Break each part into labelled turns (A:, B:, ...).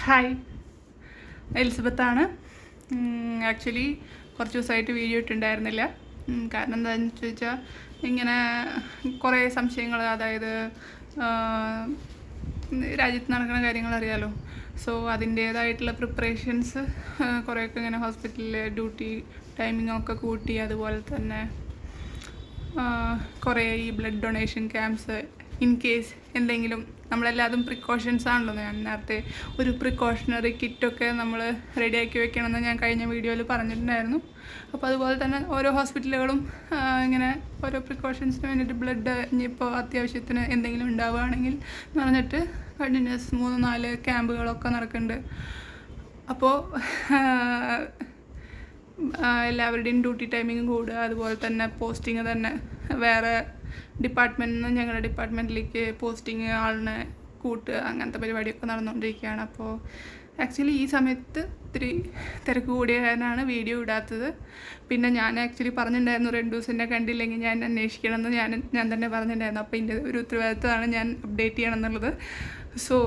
A: Hi, എലിസബത്താണ്. Actually കുറച്ച് ദിവസമായിട്ട് video ഇട്ടുണ്ടായിരുന്നില്ല. കാരണം എന്താണെന്ന് ചോദിച്ചാൽ ഇങ്ങനെ കുറേ സംശയങ്ങൾ, അതായത് രാജ്യത്ത് നടക്കുന്ന കാര്യങ്ങൾ അറിയാലോ. സോ അതിൻ്റേതായിട്ടുള്ള പ്രിപ്പറേഷൻസ് കുറേയൊക്കെ ഇങ്ങനെ ഹോസ്പിറ്റലിലെ ഡ്യൂട്ടി ടൈമിങ്ങൊക്കെ കൂട്ടി, അതുപോലെ തന്നെ കുറേ ഈ blood donation camps in case എന്തെങ്കിലും, നമ്മളെല്ലാതും പ്രിക്കോഷൻസ് ആണല്ലോ. ഞാൻ നേരത്തെ ഒരു പ്രിക്കോഷണറി കിറ്റൊക്കെ നമ്മൾ റെഡിയാക്കി വെക്കണമെന്ന് ഞാൻ കഴിഞ്ഞ വീഡിയോയിൽ പറഞ്ഞിട്ടുണ്ടായിരുന്നു. അപ്പോൾ അതുപോലെ തന്നെ ഓരോ ഹോസ്പിറ്റലുകളും ഇങ്ങനെ ഓരോ പ്രിക്കോഷൻസിന് വേണ്ടിയിട്ട് ബ്ലഡ് ഇനിയിപ്പോൾ അത്യാവശ്യത്തിന് എന്തെങ്കിലും ഉണ്ടാവുകയാണെങ്കിൽ എന്ന് പറഞ്ഞിട്ട് കണ്ടിന്യൂസ് 3-4 ക്യാമ്പുകളൊക്കെ നടക്കുന്നുണ്ട്. അപ്പോൾ എല്ലാവരുടെയും ഡ്യൂട്ടി ടൈമിങ് കൂടുക, അതുപോലെ തന്നെ പോസ്റ്റിങ് തന്നെ വേറെ ഡിപ്പാർട്ട്മെൻറ്റിൽ നിന്ന് ഞങ്ങളുടെ ഡിപ്പാർട്ട്മെൻറ്റിലേക്ക് പോസ്റ്റിങ് ആളിനെ കൂട്ടുക, അങ്ങനത്തെ പരിപാടിയൊക്കെ നടന്നുകൊണ്ടിരിക്കുകയാണ്. അപ്പോൾ ആക്ച്വലി ഈ സമയത്ത് ഇത്തിരി തിരക്ക് കൂടിയതിനാണ് വീഡിയോ ഇടാത്തത്. പിന്നെ ഞാൻ ആക്ച്വലി പറഞ്ഞിട്ടുണ്ടായിരുന്നു 2 ദിവസം എന്നെ കണ്ടില്ലെങ്കിൽ ഞാൻ അന്വേഷിക്കണമെന്ന് ഞാൻ തന്നെ പറഞ്ഞിട്ടുണ്ടായിരുന്നു. അപ്പോൾ ഇതിൻ്റെ ഒരു ഉത്തരവാദിത്തമാണ് ഞാൻ അപ്ഡേറ്റ് ചെയ്യണം എന്നുള്ളത്. സോ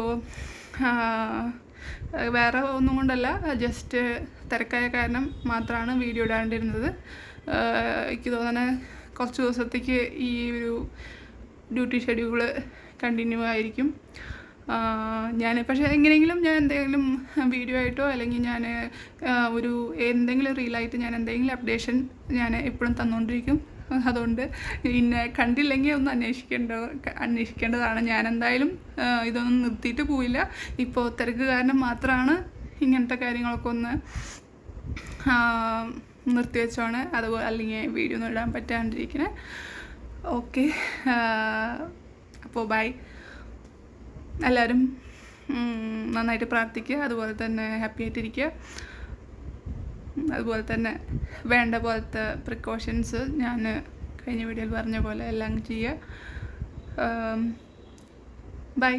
A: വേറെ ഒന്നും കൊണ്ടല്ല, ജസ്റ്റ് തിരക്കായ കാരണം മാത്രമാണ് വീഡിയോ ഇടാണ്ടിരുന്നത്. എനിക്ക് തോന്നുന്നത് കുറച്ച് ദിവസത്തേക്ക് ഈ ഒരു ഡ്യൂട്ടി ഷെഡ്യൂള് കണ്ടിന്യൂ ആയിരിക്കും. പക്ഷേ എങ്ങനെയെങ്കിലും ഞാൻ എന്തെങ്കിലും വീഡിയോ ആയിട്ടോ അല്ലെങ്കിൽ ഞാൻ ഒരു എന്തെങ്കിലും റീലായിട്ട് ഞാൻ എന്തെങ്കിലും അപ്ഡേഷൻ ഞാൻ എപ്പോഴും തന്നുകൊണ്ടിരിക്കും. അതുകൊണ്ട് ഇന്നെ കണ്ടില്ലെങ്കിൽ ഒന്ന് അന്വേഷിക്കേണ്ടതാണ്. ഞാൻ എന്തായാലും ഇതൊന്നും നിർത്തിയിട്ട് പോയില്ല. ഇപ്പോൾ തിരക്ക് കാരണം മാത്രമാണ് ഇങ്ങനത്തെ കാര്യങ്ങളൊക്കെ ഒന്ന് നിർത്തിവെച്ചാണ്, അതുപോലെ അല്ലെങ്കിൽ വീഡിയോ ഒന്നും ഇടാൻ പറ്റാണ്ടിരിക്കണേ. ഓക്കെ, അപ്പോൾ ബൈ. എല്ലാവരും നന്നായിട്ട് പ്രാർത്ഥിക്കുക, അതുപോലെ തന്നെ ഹാപ്പി ആയിട്ടിരിക്കുക. അതുപോലെ തന്നെ വേണ്ട പോലത്തെ പ്രിക്കോഷൻസ് ഞാൻ കഴിഞ്ഞ വീഡിയോയിൽ പറഞ്ഞ പോലെ എല്ലാം ചെയ്യുക. ബൈ.